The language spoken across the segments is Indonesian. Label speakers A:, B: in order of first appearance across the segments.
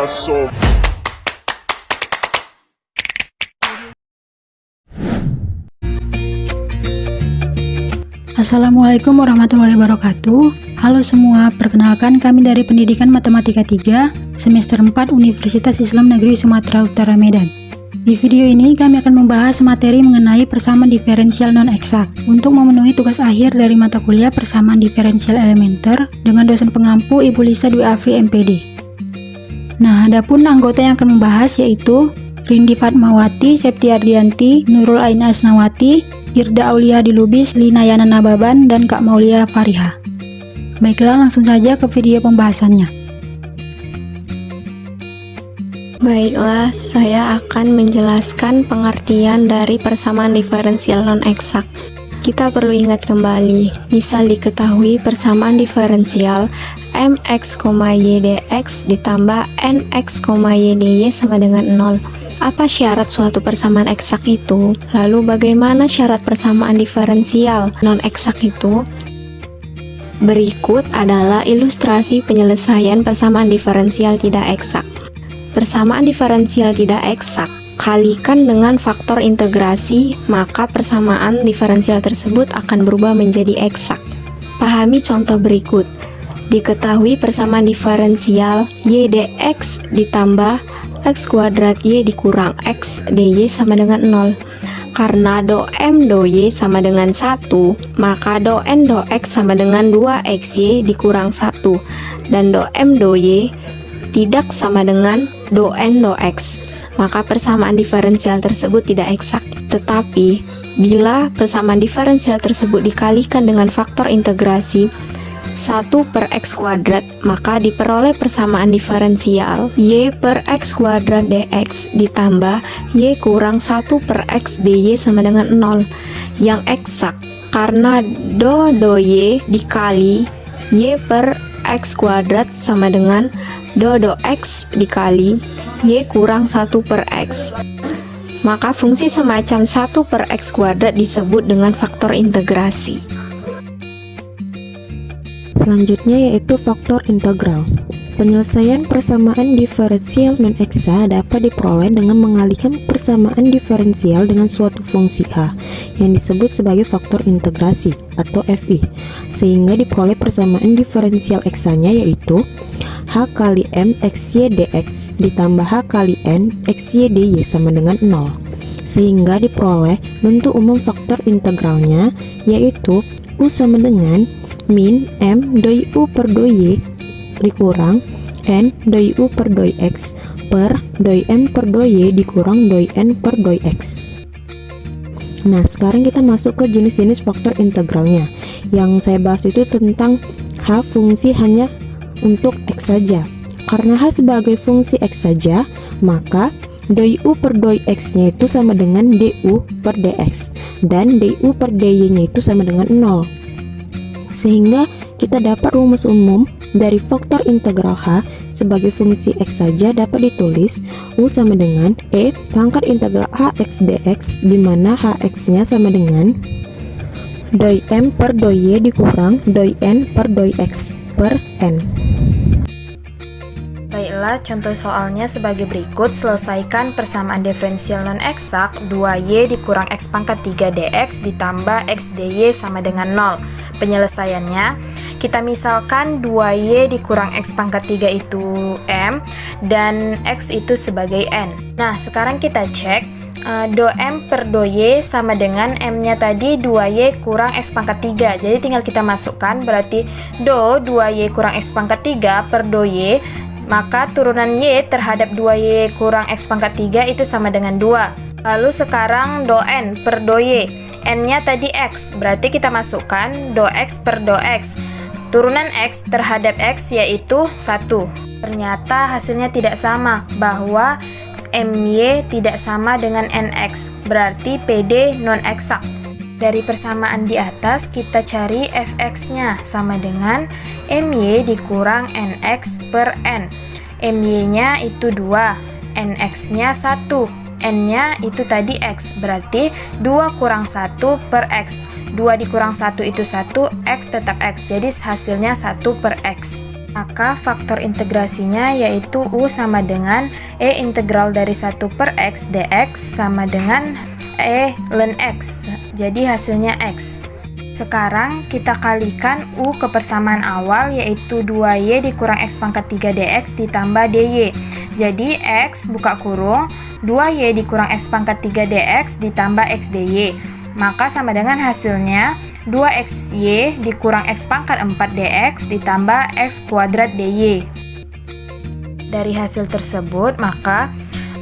A: payaso.
B: Assalamualaikum warahmatullahi wabarakatuh. Halo semua, perkenalkan kami dari Pendidikan Matematika 3, semester 4 Universitas Islam Negeri Sumatera Utara Medan. Di video ini kami akan membahas materi mengenai persamaan diferensial non-eksak untuk memenuhi tugas akhir dari mata kuliah persamaan diferensial elementer dengan dosen pengampu Ibu Lisa Dwi Afri MPD. Nah, adapun anggota yang akan membahas yaitu Rindi Fatmawati, Septi Ardianti, Nurul Ain Asnawati, Irda Aulia Dilubis, Lina Yana Nababan, dan Kak Maulia Fariha. Baiklah, langsung saja ke video pembahasannya.
C: Baiklah, saya akan menjelaskan pengertian dari persamaan diferensial non-eksak. Kita perlu ingat kembali, misal diketahui persamaan diferensial mx, y dx ditambah nx, y dy sama dengan 0. Apa syarat suatu persamaan eksak itu? Lalu bagaimana syarat persamaan diferensial non-eksak itu? Berikut adalah ilustrasi penyelesaian persamaan diferensial tidak eksak. Persamaan diferensial tidak eksak kalikan dengan faktor integrasi, maka persamaan diferensial tersebut akan berubah menjadi eksak. Pahami contoh berikut. Diketahui persamaan diferensial y dx ditambah x kuadrat y dikurang x dy sama dengan 0. Karena do m do y sama dengan 1, maka do n do x sama dengan 2xy dikurang 1, dan do m do y tidak sama dengan do n do x, maka persamaan diferensial tersebut tidak eksak. Tetapi, bila persamaan diferensial tersebut dikalikan dengan faktor integrasi 1 per x kuadrat, maka diperoleh persamaan diferensial y per x kuadrat dx ditambah y kurang 1 per x dy sama dengan 0, yang eksak karena do y dikali y per x kuadrat sama dengan do x dikali y kurang 1 per x. Maka fungsi semacam 1 per x kuadrat disebut dengan faktor integrasi.
D: Selanjutnya yaitu faktor integral. Penyelesaian persamaan diferensial non-eksak dapat diperoleh dengan mengalihkan persamaan diferensial dengan suatu fungsi h yang disebut sebagai faktor integrasi atau fi, sehingga diperoleh persamaan diferensial eksanya yaitu h kali m xy dx ditambah h kali n xy dy sama dengan 0, sehingga diperoleh bentuk umum faktor integralnya yaitu u sama dengan min m doi u per doi y dikurang n doi u per doi x per doi m per doi y dikurang doi n per doi x. Nah, sekarang kita masuk ke jenis-jenis faktor integralnya. Yang saya bahas itu tentang h fungsi hanya untuk x saja. Karena h sebagai fungsi x saja, maka doi u per doi x nya itu sama dengan du per dx, dan du per dy nya itu sama dengan 0. Sehingga kita dapat rumus umum dari faktor integral h sebagai fungsi x saja dapat ditulis u sama dengan e pangkat integral hx dx, di mana hx nya sama dengan doi m per doi y dikurang doi n per doi x per n.
E: Baiklah, contoh soalnya sebagai berikut. Selesaikan persamaan diferensial non-eksak 2y dikurang x pangkat 3 dx ditambah x dy sama dengan 0. Penyelesaiannya, kita misalkan 2y dikurang x pangkat 3 itu m dan x itu sebagai n. Nah, sekarang kita cek do m per do y sama dengan m nya tadi 2y kurang x pangkat 3. Jadi tinggal kita masukkan, berarti do 2y kurang x pangkat 3 per do y, maka turunan y terhadap 2y kurang x pangkat 3 itu sama dengan 2. Lalu sekarang do n per do y, n nya tadi x, berarti kita masukkan do x per do x. Turunan x terhadap x yaitu 1. Ternyata hasilnya tidak sama, bahwa my tidak sama dengan nx, berarti PD non-eksak. Dari persamaan di atas kita cari fx nya sama dengan my dikurang nx per n. My nya itu 2, nx nya 1, n nya itu tadi x, berarti 2 kurang 1 per x. 2 dikurang 1 itu 1, x tetap x, jadi hasilnya 1 per x. Maka faktor integrasinya yaitu U sama dengan E integral dari 1 per X dx sama dengan E ln X. Jadi hasilnya X. Sekarang kita kalikan U ke persamaan awal yaitu 2Y dikurang X pangkat 3 dx ditambah dy. Jadi X buka kurung 2Y dikurang X pangkat 3 dx ditambah X dy. Maka sama dengan hasilnya 2XY dikurang X pangkat 4 dx ditambah X kuadrat dy. Dari hasil tersebut maka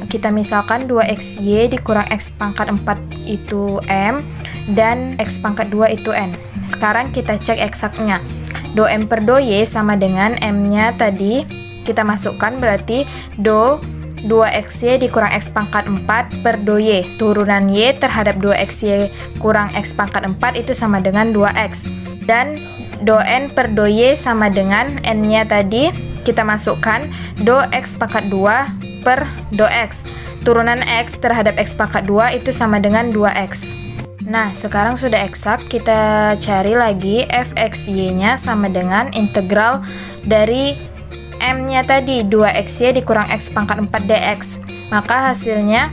E: kita misalkan 2XY dikurang X pangkat 4 itu M dan X pangkat 2 itu N. Sekarang kita cek eksaknya. Do M per do Y sama dengan M nya tadi kita masukkan, berarti do 2XY dikurang X pangkat 4 per do Y. Turunan Y terhadap 2XY kurang X pangkat 4 itu sama dengan 2X. Dan do N per do Y sama dengan N nya tadi kita masukkan do X pangkat 2 per do X. Turunan X terhadap X pangkat 2 itu sama dengan 2X. Nah, sekarang sudah eksak, kita cari lagi fxy nya sama dengan integral dari M nya tadi 2XY dikurang X pangkat 4 dx. Maka hasilnya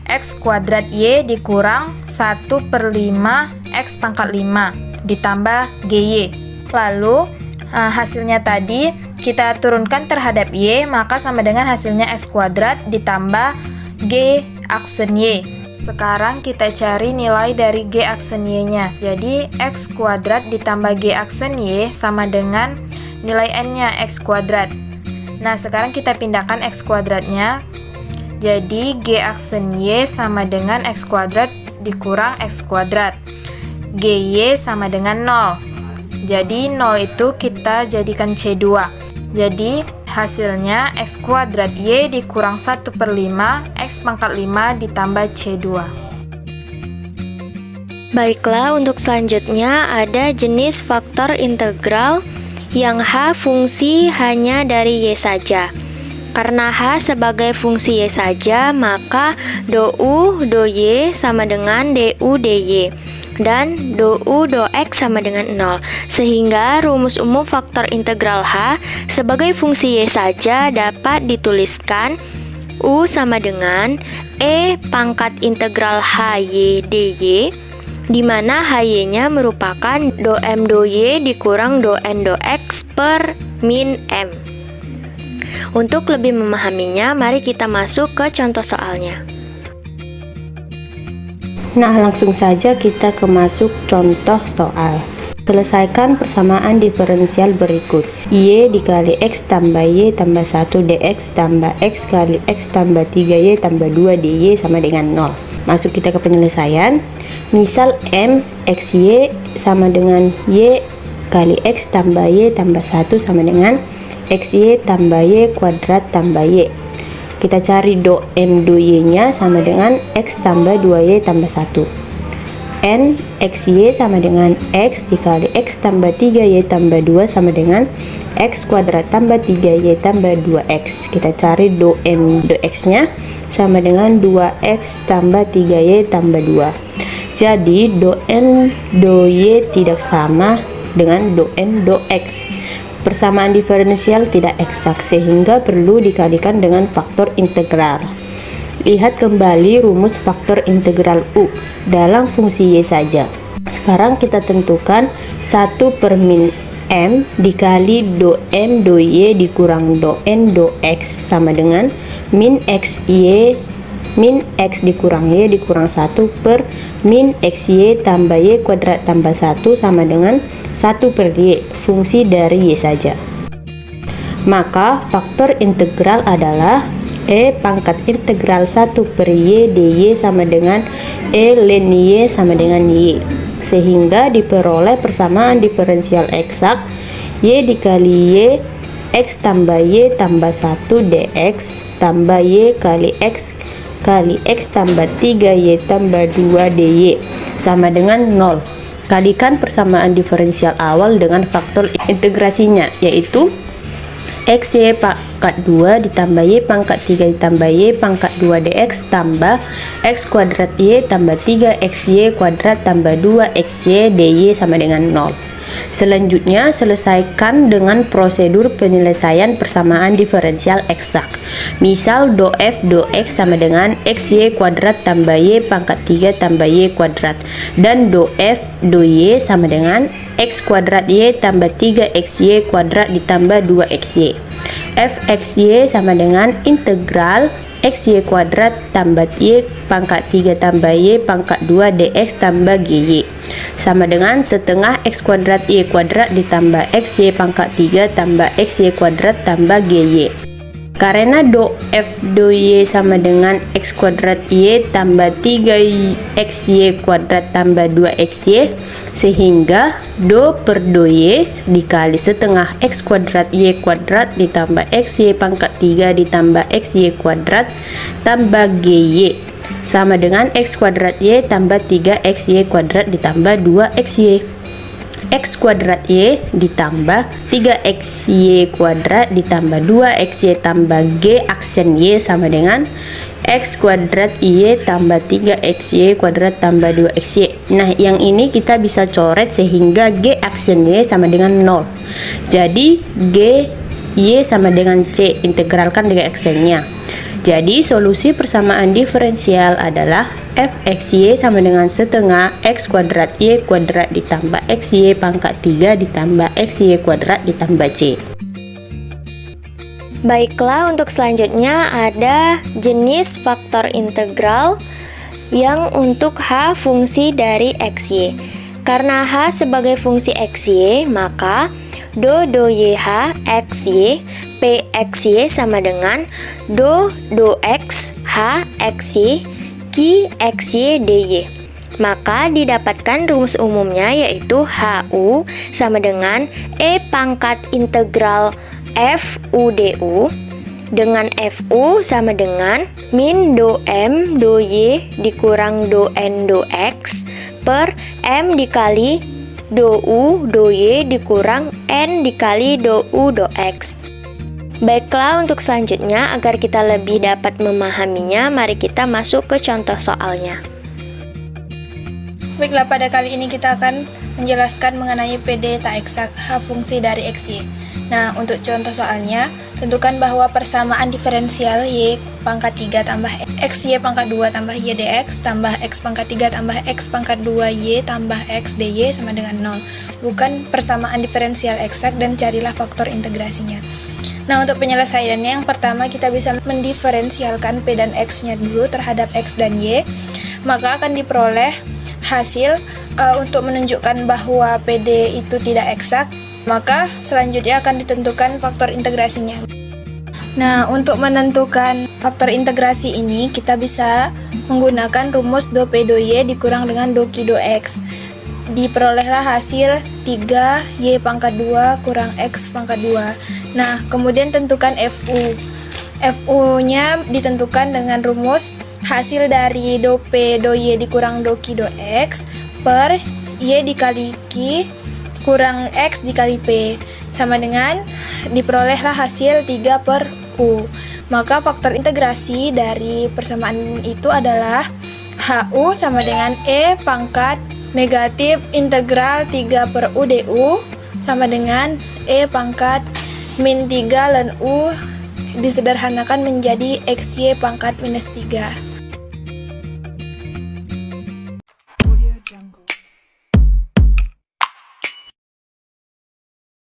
E: X kuadrat Y dikurang 1 per 5 X pangkat 5 ditambah GY. Lalu hasilnya tadi kita turunkan terhadap Y, maka sama dengan hasilnya X kuadrat ditambah G aksen Y. Sekarang kita cari nilai dari G aksen Y nya. Jadi X kuadrat ditambah G aksen Y sama dengan nilai N nya X kuadrat. Nah, sekarang kita pindahkan X kuadratnya. Jadi G aksen Y sama dengan X kuadrat dikurang X kuadrat. GY sama dengan 0. Jadi 0 itu kita jadikan C2. Jadi hasilnya X kuadrat Y dikurang 1 per 5 X pangkat 5 ditambah C2.
C: Baiklah, untuk selanjutnya ada jenis faktor integral yang H fungsi hanya dari Y saja. Karena H sebagai fungsi Y saja, maka do U, do Y sama dengan du, dy. Dan do U, do X sama dengan 0. Sehingga rumus umum faktor integral H sebagai fungsi Y saja dapat dituliskan U sama dengan E pangkat integral HY dy, di mana HY nya merupakan do M do Y dikurang do N do X per min M. Untuk lebih memahaminya, mari kita masuk ke contoh soalnya.
D: Nah, langsung saja kita masuk contoh soal. Selesaikan persamaan diferensial berikut. Y dikali X tambah Y tambah 1 dx tambah X kali X tambah 3Y tambah 2 dy sama dengan 0. Masuk kita ke penyelesaian. Misal M XY sama dengan Y kali X tambah Y tambah 1 sama dengan XY tambah Y kuadrat tambah Y. Kita cari do M do Y nya sama dengan X tambah 2Y tambah 1. N XY sama dengan X dikali X tambah 3Y tambah 2 sama dengan X kuadrat tambah 3Y tambah 2X. Kita cari do M do X nya sama dengan 2X tambah 3Y tambah 2. Jadi do N do Y tidak sama dengan do N do X. Persamaan diferensial tidak eksak sehingga perlu dikalikan dengan faktor integral. Lihat kembali rumus faktor integral U dalam fungsi Y saja. Sekarang kita tentukan 1 per min M dikali do M do Y dikurang do N do X sama dengan min XY min X dikurang Y dikurang 1 per min XY tambah Y kuadrat tambah 1 sama dengan 1 per Y, fungsi dari Y saja. Maka faktor integral adalah E pangkat integral 1 per Y dy sama dengan E ln Y sama dengan Y. Sehingga diperoleh persamaan diferensial eksak Y dikali Y X tambah Y tambah 1 dx tambah Y kali X tambah 3Y tambah 2 dy sama dengan 0. Kalikan persamaan diferensial awal dengan faktor integrasinya, yaitu XY pangkat 2 ditambah Y pangkat 3 ditambah Y pangkat 2 dx tambah X kuadrat Y tambah 3XY kuadrat tambah 2XY dy sama dengan 0.
A: Selanjutnya, selesaikan dengan prosedur penyelesaian persamaan diferensial eksak. Misal, do f do x sama dengan xy kuadrat tambah y pangkat 3 tambah y kuadrat, dan do f do y sama dengan x kuadrat y tambah 3xy kuadrat ditambah 2xy. Fxy sama dengan integral xy kuadrat tambah y pangkat 3 tambah y pangkat 2 dx tambah gy sama dengan setengah x kuadrat y kuadrat ditambah xy pangkat 3 tambah xy kuadrat tambah gy. Karena do f do y sama dengan x kuadrat y tambah 3xy kuadrat tambah 2xy, sehingga do per do y dikali setengah x kuadrat y kuadrat ditambah xy pangkat 3 ditambah xy kuadrat tambah gy sama dengan x kuadrat y tambah 3xy kuadrat ditambah 2xy. X kuadrat y ditambah 3xy kuadrat ditambah 2xy tambah g aksen y sama dengan x kuadrat y tambah 3xy kuadrat tambah 2xy. Nah, yang ini kita bisa coret sehingga g aksen y sama dengan 0. Jadi g y sama dengan c, integralkan dengan aksennya. Jadi solusi persamaan diferensial adalah fxy sama dengan setengah x kuadrat y kuadrat ditambah xy pangkat 3 ditambah xy kuadrat ditambah c.
C: Baiklah, untuk selanjutnya ada jenis faktor integral yang untuk h fungsi dari xy. Karena h sebagai fungsi xy, maka do yh xy pxy sama dengan do x h xy ki xy dy. Maka didapatkan rumus umumnya, yaitu hu sama dengan e pangkat integral f u du dengan fu sama dengan min do m do y dikurang do n do x per m dikali do u do y dikurang n dikali do u do x. Baiklah, untuk selanjutnya agar kita lebih dapat memahaminya, mari kita masuk ke contoh soalnya.
E: Baiklah, pada kali ini kita akan menjelaskan mengenai PD tak eksak h fungsi dari xy. Nah, untuk contoh soalnya, tentukan bahwa persamaan diferensial y pangkat 3 tambah xy pangkat 2 tambah y dx tambah x pangkat 3 tambah x pangkat 2 y tambah x dy sama dengan 0. Bukan persamaan diferensial eksak dan carilah faktor integrasinya. Nah, untuk penyelesaiannya, yang pertama kita bisa mendiferensialkan p dan x-nya dulu terhadap x dan y. Maka akan diperoleh hasil untuk menunjukkan bahwa PD itu tidak eksak. Maka selanjutnya akan ditentukan faktor integrasinya. Nah, untuk menentukan faktor integrasi ini, kita bisa menggunakan rumus do p do y dikurang dengan do q do x. Diperolehlah hasil 3y pangkat 2 kurang x pangkat 2. Nah, kemudian tentukan fu. Fu-nya ditentukan dengan rumus hasil dari do p do y dikurang do q do x per y dikali q kurang x dikali p sama dengan diperolehlah hasil 3 per u. Maka faktor integrasi dari persamaan itu adalah hu sama dengan e pangkat negatif integral 3 per u du sama dengan e pangkat min 3 ln u disederhanakan menjadi xy pangkat minus 3.